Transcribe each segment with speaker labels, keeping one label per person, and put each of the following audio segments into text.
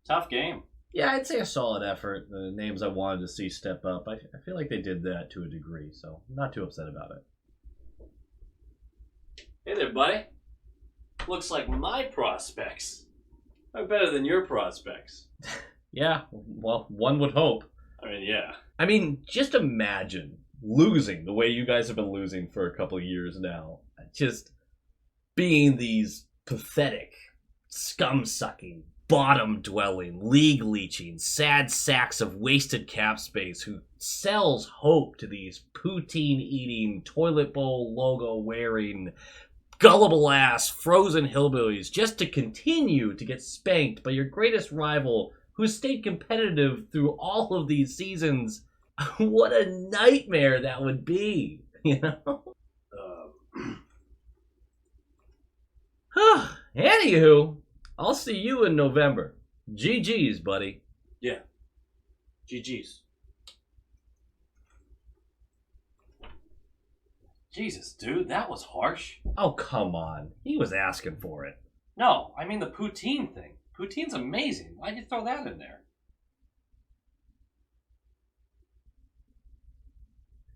Speaker 1: Tough game.
Speaker 2: Yeah, I'd say a solid effort. The names I wanted to see step up, I feel like they did that to a degree, so I'm not too upset about it.
Speaker 1: Hey there, buddy. Looks like my prospects are better than your prospects.
Speaker 2: Yeah, well, one would hope.
Speaker 1: I mean, yeah.
Speaker 2: I mean, just imagine losing the way you guys have been losing for a couple of years now. Just being these pathetic, scum-sucking, bottom-dwelling, league-leeching, sad sacks of wasted cap space who sells hope to these poutine-eating, toilet bowl logo-wearing, gullible-ass, frozen hillbillies just to continue to get spanked by your greatest rival who stayed competitive through all of these seasons. What a nightmare that would be, you know? Anywho, I'll see you in November. GG's, buddy.
Speaker 1: Yeah. GG's. Jesus, dude, that was harsh.
Speaker 2: Oh, come on. He was asking for it.
Speaker 1: No, I mean the poutine thing. Poutine's amazing. Why'd you throw that in there?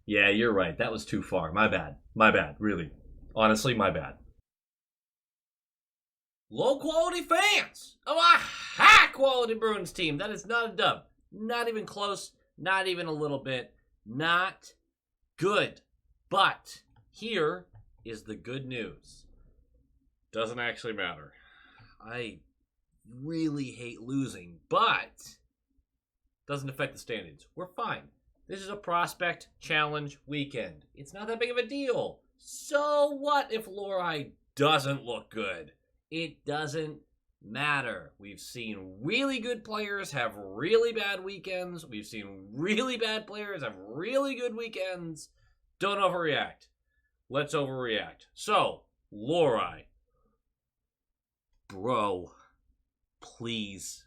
Speaker 2: Yeah, you're right. That was too far. My bad. My bad, really. Honestly, my bad. Low-quality fans of a high-quality Bruins team. That is not a dub. Not even close. Not even a little bit. Not good. But here is the good news. Doesn't actually matter. I really hate losing, but doesn't affect the standings. We're fine. This is a prospect challenge weekend. It's not that big of a deal. So what if Lorai doesn't look good? It doesn't matter. We've seen really good players have really bad weekends. We've seen really bad players have really good weekends. Don't overreact. Let's overreact. So, Lorai. Bro. Please.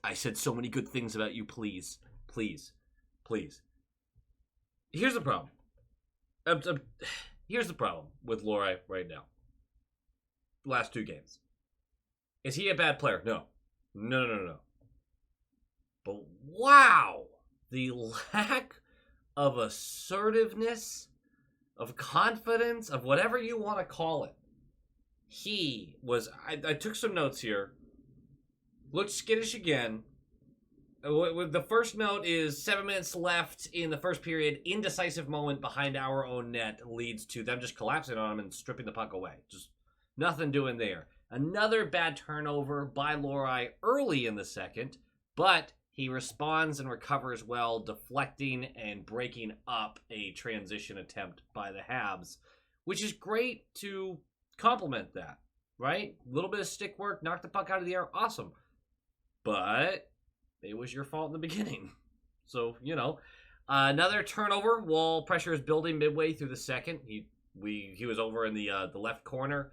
Speaker 2: I said so many good things about you. Please. Please. Please. Here's the problem. Here's the problem with Lorai right now. Last two games. Is he a bad player? No. No. But wow. The lack of assertiveness, of confidence, of whatever you want to call it. He was... I took some notes here. Looked skittish again. The first note is 7 minutes left in the first period. Indecisive moment behind our own net leads to them just collapsing on him and stripping the puck away. Just nothing doing there. Another bad turnover by Lorai early in the second, but he responds and recovers well, deflecting and breaking up a transition attempt by the Habs, which is great to complement that, right? A little bit of stick work, knock the puck out of the air, awesome. But it was your fault in the beginning. So, another turnover while pressure is building midway through the second. He was over in the left corner.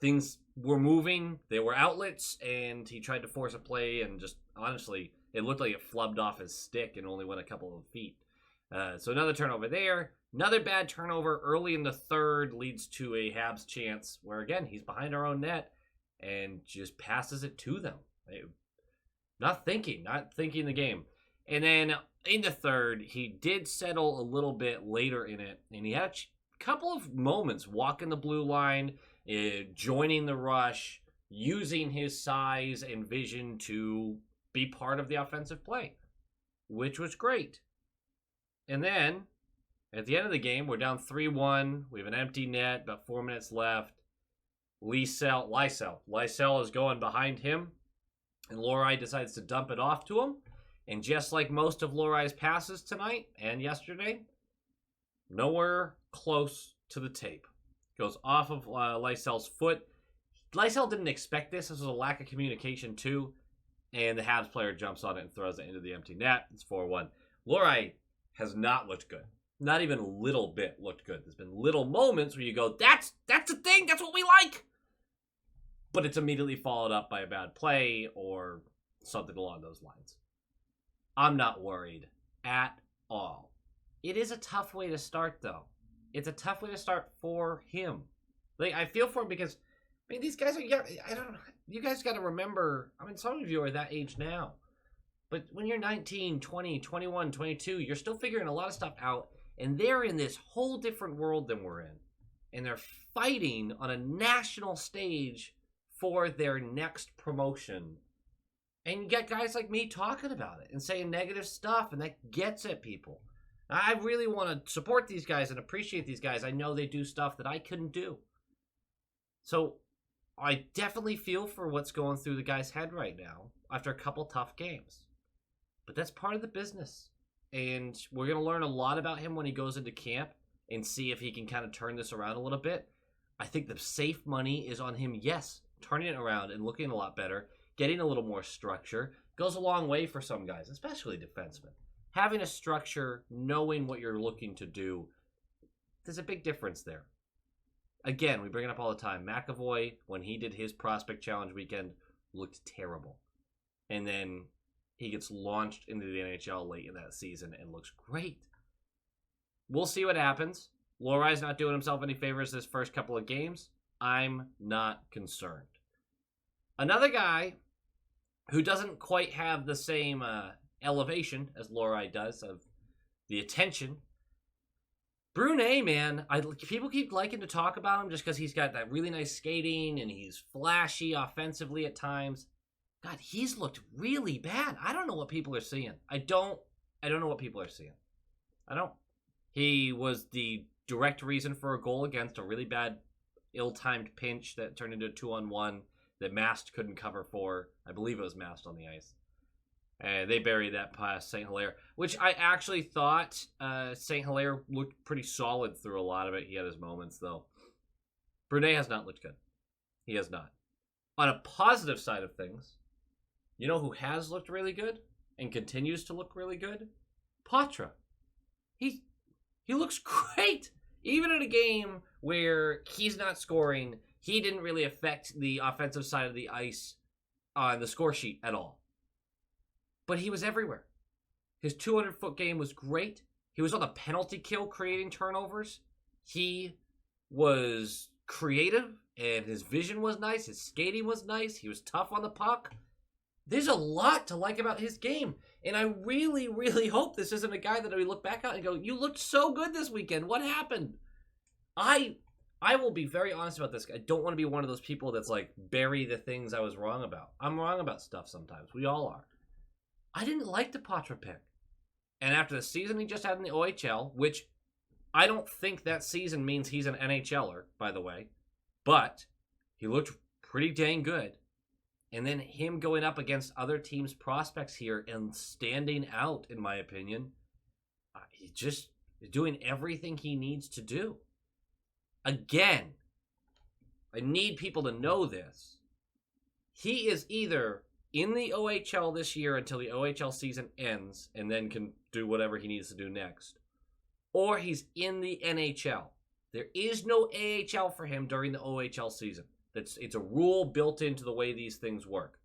Speaker 2: Things were moving. There were outlets, and he tried to force a play, and just, honestly, it looked like it flubbed off his stick and only went a couple of feet. So another turnover there. Another bad turnover early in the third leads to a Habs chance where, again, he's behind our own net and just passes it to them. Not thinking the game. And then in the third, he did settle a little bit later in it, and he had a couple of moments walking the blue line, joining the rush, using his size and vision to be part of the offensive play, which was great. And then, at the end of the game, we're down 3-1. We have an empty net, about 4 minutes left. Lysell is going behind him, and Lorai decides to dump it off to him. And just like most of Lorai's passes tonight and yesterday, nowhere close to the tape. Goes off of Lysell's foot. Lysell didn't expect this. This was a lack of communication, too. And the Habs player jumps on it and throws it into the empty net. It's 4-1. Lorai has not looked good. Not even a little bit looked good. There's been little moments where you go, that's the thing. That's what we like. But it's immediately followed up by a bad play or something along those lines. I'm not worried at all. It is a tough way to start, though. It's a tough way to start for him. I feel for him because I mean, these guys are young. I don't know. You guys got to remember, I mean, some of you are that age now. But when you're 19, 20, 21, 22, you're still figuring a lot of stuff out. And they're in this whole different world than we're in. And they're fighting on a national stage for their next promotion. And you get guys like me talking about it and saying negative stuff, and that gets at people. I really want to support these guys and appreciate these guys. I know they do stuff that I couldn't do. So I definitely feel for what's going through the guy's head right now after a couple tough games. But that's part of the business. And we're going to learn a lot about him when he goes into camp and see if he can kind of turn this around a little bit. I think the safe money is on him, yes, turning it around and looking a lot better, getting a little more structure. Goes a long way for some guys, especially defensemen. Having a structure, knowing what you're looking to do, there's a big difference there. Again, we bring it up all the time. McAvoy, when he did his prospect challenge weekend, looked terrible. And then he gets launched into the NHL late in that season and looks great. We'll see what happens. Lorai's not doing himself any favors this first couple of games. I'm not concerned. Another guy who doesn't quite have the same elevation as Lorai does of the attention. Brunet, man, people keep liking to talk about him just because he's got that really nice skating and he's flashy offensively at times. God, he's looked really bad. I don't know what people are seeing. I don't know what people are seeing. I don't. He was the direct reason for a goal against a really bad, ill-timed pinch that turned into a 2-on-1 that Mast couldn't cover for. I believe it was Mast on the ice. They buried that past St. Hilaire, which I actually thought St. Hilaire looked pretty solid through a lot of it. He had his moments, though. Brunet has not looked good. He has not. On a positive side of things, you know who has looked really good and continues to look really good? Poitras. He looks great. Even in a game where he's not scoring, he didn't really affect the offensive side of the ice on the score sheet at all. But he was everywhere. His 200-foot game was great. He was on the penalty kill creating turnovers. He was creative, and his vision was nice. His skating was nice. He was tough on the puck. There's a lot to like about his game. And I really, really hope this isn't a guy that we look back at and go, you looked so good this weekend. What happened? I will be very honest about this. I don't want to be one of those people that's like, bury the things I was wrong about. I'm wrong about stuff sometimes. We all are. I didn't like the Poitras pick. And after the season he just had in the OHL, which I don't think that season means he's an NHLer, by the way, but he looked pretty dang good. And then him going up against other teams' prospects here and standing out, in my opinion, he just is doing everything he needs to do. Again, I need people to know this. He is either in the OHL this year until the OHL season ends and then can do whatever he needs to do next, or he's in the NHL. There is no AHL for him during the OHL season. It's a rule built into the way these things work.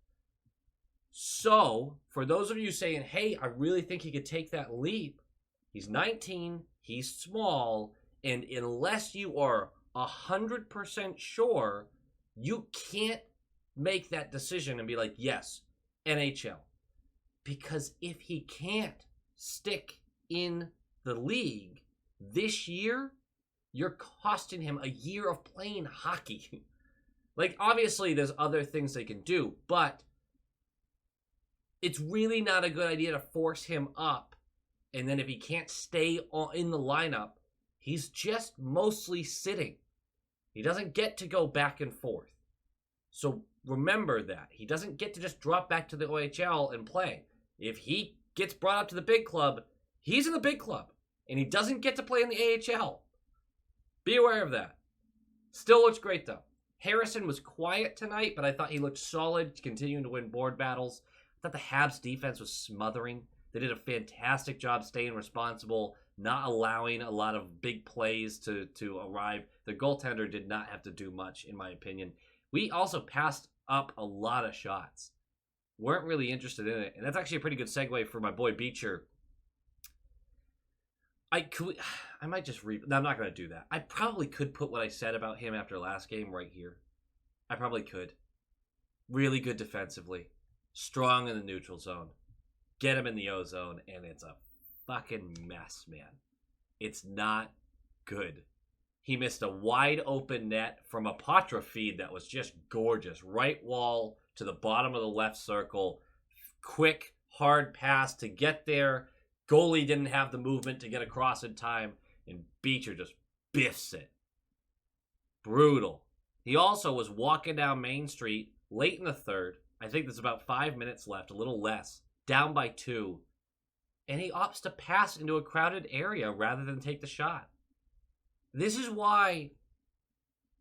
Speaker 2: So, for those of you saying, hey, I really think he could take that leap, he's 19, he's small, and unless you are 100% sure, you can't make that decision and be like, yes, NHL. Because if he can't stick in the league this year, you're costing him a year of playing hockey. Like, obviously, there's other things they can do, but it's really not a good idea to force him up. And then if he can't stay in the lineup, he's just mostly sitting. He doesn't get to go back and forth. So remember that. He doesn't get to just drop back to the OHL and play. If he gets brought up to the big club, he's in the big club. And he doesn't get to play in the AHL. Be aware of that. Still looks great, though. Harrison was quiet tonight, but I thought he looked solid, continuing to win board battles. I thought the Habs defense was smothering. They did a fantastic job staying responsible, not allowing a lot of big plays to arrive. The goaltender did not have to do much, in my opinion. We also passed up a lot of shots. Weren't really interested in it. And that's actually a pretty good segue for my boy Beecher. I might just no, I'm not going to do that. I probably could put what I said about him after last game right here. I probably could. Really good defensively. Strong in the neutral zone. Get him in the O zone, and it's a fucking mess, man. It's not good. He missed a wide open net from a Poitras feed that was just gorgeous. Right wall to the bottom of the left circle. Quick, hard pass to get there. Goalie didn't have the movement to get across in time, and Beecher just biffs it. Brutal. He also was walking down Main Street late in the third. I think there's about 5 minutes left, a little less. Down by 2. And he opts to pass into a crowded area rather than take the shot. This is why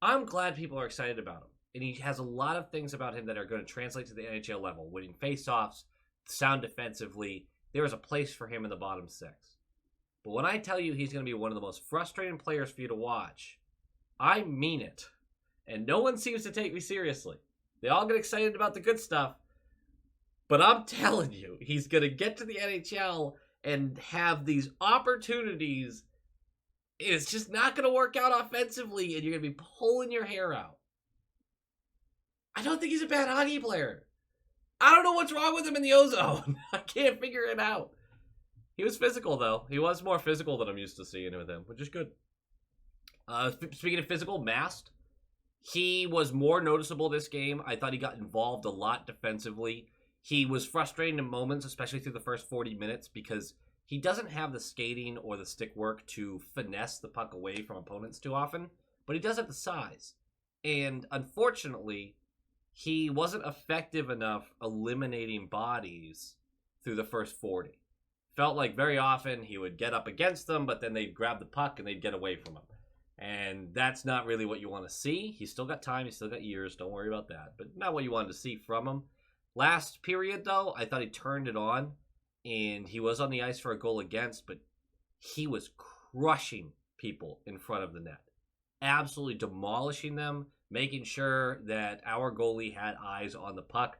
Speaker 2: I'm glad people are excited about him. And he has a lot of things about him that are going to translate to the NHL level. Winning faceoffs, sound defensively. There is a place for him in the bottom 6. But when I tell you he's going to be one of the most frustrating players for you to watch, I mean it. And no one seems to take me seriously. They all get excited about the good stuff. But I'm telling you, he's going to get to the NHL and have these opportunities. It's just not going to work out offensively, and you're going to be pulling your hair out. I don't think he's a bad hockey player. I don't know what's wrong with him in the O-zone. I can't figure it out. He was physical, though. He was more physical than I'm used to seeing with him, which is good. Speaking of physical, Mast. He was more noticeable this game. I thought he got involved a lot defensively. He was frustrating in moments, especially through the first 40 minutes, because he doesn't have the skating or the stick work to finesse the puck away from opponents too often, but he does have the size. And unfortunately, he wasn't effective enough eliminating bodies through the first 40. Felt like very often he would get up against them, but then they'd grab the puck and they'd get away from him. And that's not really what you want to see. He's still got time. He's still got years. Don't worry about that. But not what you wanted to see from him. Last period, though, I thought he turned it on. And he was on the ice for a goal against. But he was crushing people in front of the net. Absolutely demolishing them. Making sure that our goalie had eyes on the puck.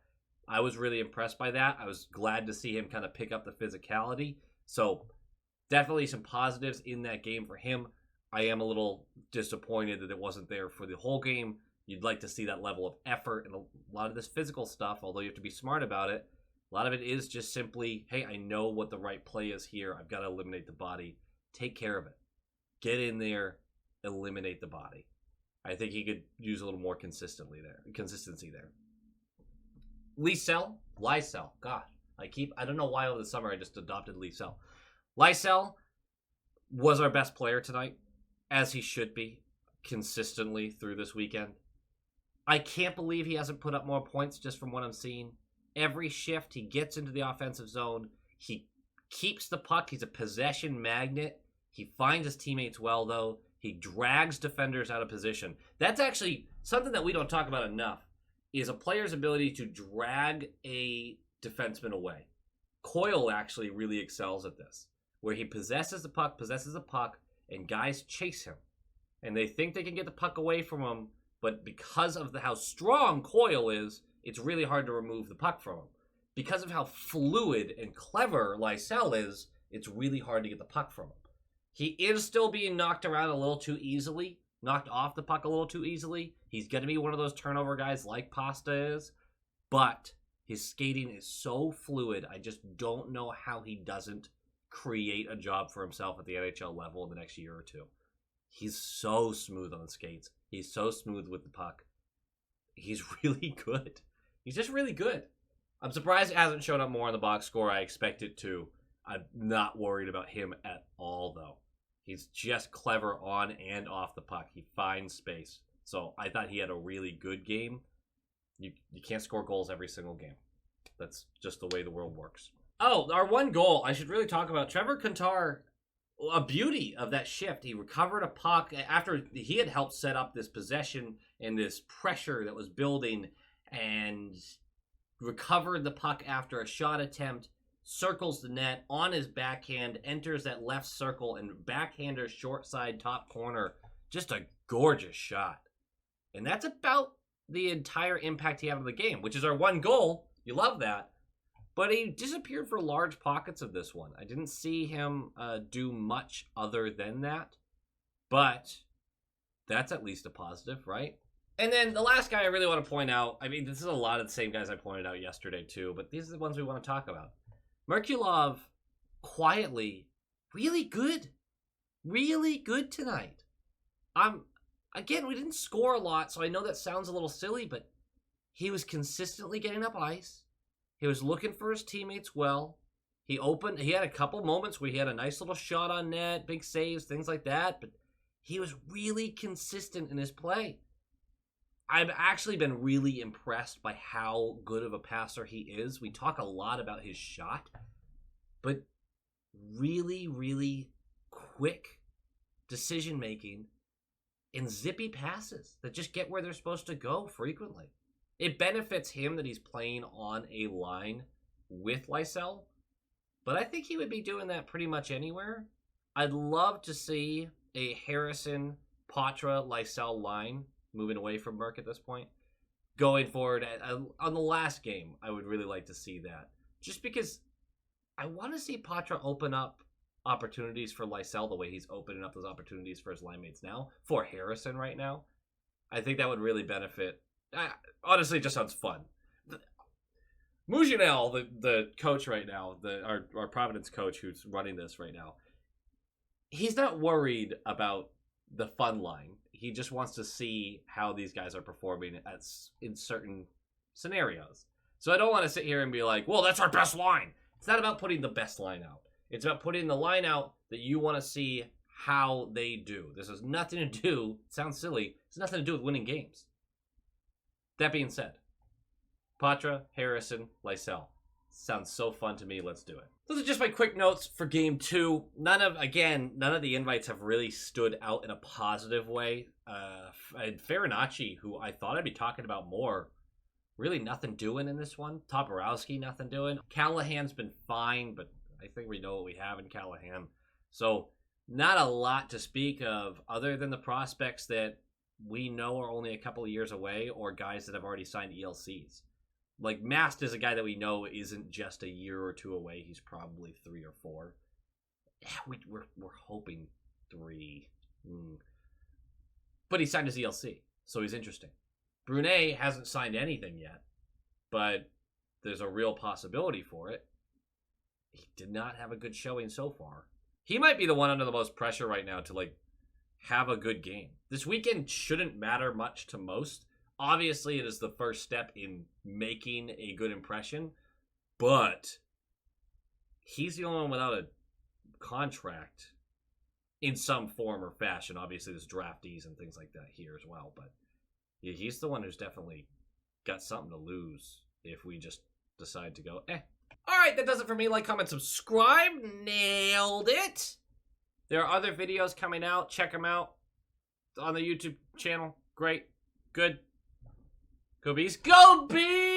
Speaker 2: I was really impressed by that. I was glad to see him kind of pick up the physicality. So definitely some positives in that game for him. I am a little disappointed that it wasn't there for the whole game. You'd like to see that level of effort and a lot of this physical stuff, although you have to be smart about it. A lot of it is just simply, hey, I know what the right play is here. I've got to eliminate the body. Take care of it. Get in there, eliminate the body. I think he could use a little more consistency there. Lysell. Gosh, I don't know why over the summer I just adopted Lysell. Lysell was our best player tonight, as he should be, consistently through this weekend. I can't believe he hasn't put up more points just from what I'm seeing. Every shift, he gets into the offensive zone. He keeps the puck. He's a possession magnet. He finds his teammates well, though. He drags defenders out of position. That's actually something that we don't talk about enough, is a player's ability to drag a defenseman away. Coyle actually really excels at this, where he possesses the puck, and guys chase him. And they think they can get the puck away from him, but because of how strong Coyle is, it's really hard to remove the puck from him. Because of how fluid and clever Lysell is, it's really hard to get the puck from him. He is still being knocked around a little too easily, knocked off the puck a little too easily. He's going to be one of those turnover guys like Pasta is, but his skating is so fluid, I just don't know how he doesn't create a job for himself at the NHL level in the next year or two. He's so smooth on the skates. He's so smooth with the puck. He's really good. He's just really good. I'm surprised it hasn't shown up more on the box score. I expect it to. I'm not worried about him at all, though. He's just clever on and off the puck. He finds space. So I thought he had a really good game. You can't score goals every single game. That's just the way the world works. Oh, our one goal, I should really talk about. Trevor Kantar, a beauty of that shift. He recovered a puck after he had helped set up this possession and this pressure that was building, and recovered the puck after a shot attempt, circles the net on his backhand, enters that left circle, and backhander short side top corner. Just a gorgeous shot. And that's about the entire impact he had on the game, which is our one goal. You love that. But he disappeared for large pockets of this one. I didn't see him do much other than that. But that's at least a positive, right? And then the last guy I really want to point out, I mean, this is a lot of the same guys I pointed out yesterday too, but these are the ones we want to talk about. Merkulov, quietly, really good. Really good tonight. Again, we didn't score a lot, so I know that sounds a little silly, but he was consistently getting up ice. He was looking for his teammates well. He had a couple moments where he had a nice little shot on net, big saves, things like that, but he was really consistent in his play. I've actually been really impressed by how good of a passer he is. We talk a lot about his shot, but really, really quick decision-making and zippy passes that just get where they're supposed to go frequently. It benefits him that he's playing on a line with Lysell, but I think he would be doing that pretty much anywhere. I'd love to see a Harrison, Poitras, Lysell line moving away from Merck at this point. Going forward, on the last game, I would really like to see that. Just because I want to see Poitras open up opportunities for Lysell the way he's opening up those opportunities for his line mates now, for Harrison right now. I think that would really benefit. Honestly, it just sounds fun. Mujanel, the coach right now, our Providence coach who's running this right now, he's not worried about the fun line. He just wants to see how these guys are performing in certain scenarios. So I don't want to sit here and be like, well, that's our best line. It's not about putting the best line out. It's about putting the line out that you want to see how they do. This has nothing to do, it sounds silly, it's nothing to do with winning games. That being said, Poitras, Harrison, Lysell. Sounds so fun to me. Let's do it. Those are just my quick notes for game 2. None of the invites have really stood out in a positive way. And Farinacci, who I thought I'd be talking about more, really nothing doing in this one. Toporowski, nothing doing. Callahan's been fine, but I think we know what we have in Callahan. So not a lot to speak of other than the prospects that we know are only a couple of years away or guys that have already signed ELCs. Like, Mast is a guy that we know isn't just a year or two away. He's probably 3 or 4. Yeah, we're hoping 3. But he signed his ELC, so he's interesting. Brunet hasn't signed anything yet, but there's a real possibility for it. He did not have a good showing so far. He might be the one under the most pressure right now to, like, have a good game. This weekend shouldn't matter much to most. Obviously, it is the first step in making a good impression, but he's the only one without a contract in some form or fashion. Obviously, there's draftees and things like that here as well, but he's the one who's definitely got something to lose if we just decide to go, All right, that does it for me. Like, comment, subscribe. Nailed it. There are other videos coming out. Check them out on the YouTube channel. Great. Good. Go Bees. Go Bees!